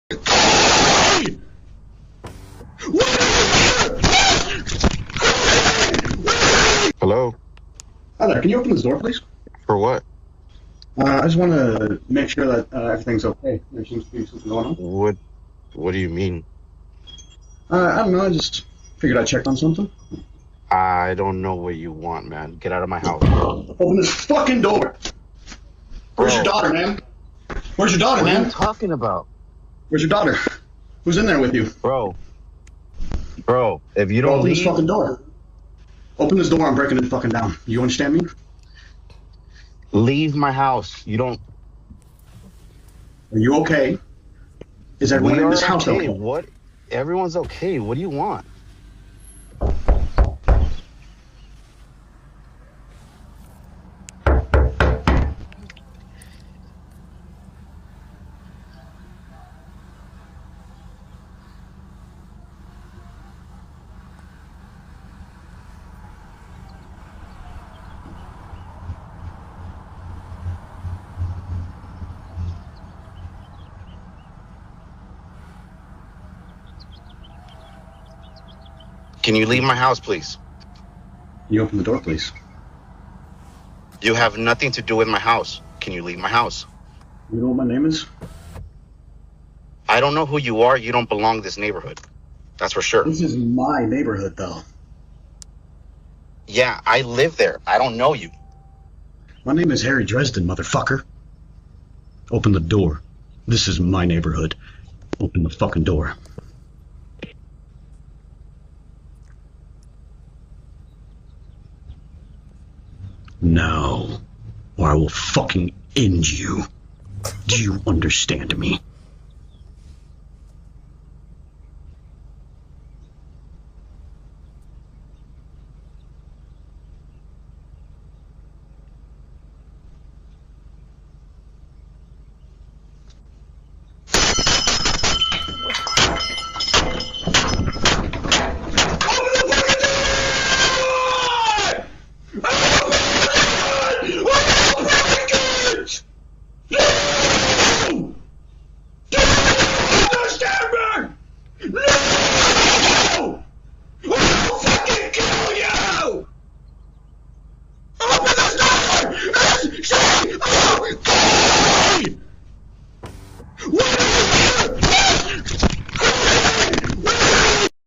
Hello? Hi there, can you open this door, please? For what? I just want to make sure that everything's okay. There seems to be something going on. What do you mean? I don't know, I just figured I'd check on something. I don't know what you want, man. Get out of my house. Open this fucking door! Where's your daughter, man? Where's your daughter, man? What are you talking about? Where's your daughter? Who's in there with you? Bro, if you don't Open leave... this fucking door. Open this door, I'm breaking it fucking down. You understand me? Leave my house. You don't... Are you okay? Is everyone in this house okay? What? Everyone's okay. What do you want? Can you leave my house, please? Can you open the door, please? You have nothing to do with my house. Can you leave my house? You know what my name is? I don't know who you are. You don't belong to this neighborhood. That's for sure. This is my neighborhood, though. Yeah, I live there. I don't know you. My name is Harry Dresden, motherfucker. Open the door. This is my neighborhood. Open the fucking door. Now, or I will fucking end you. Do you understand me?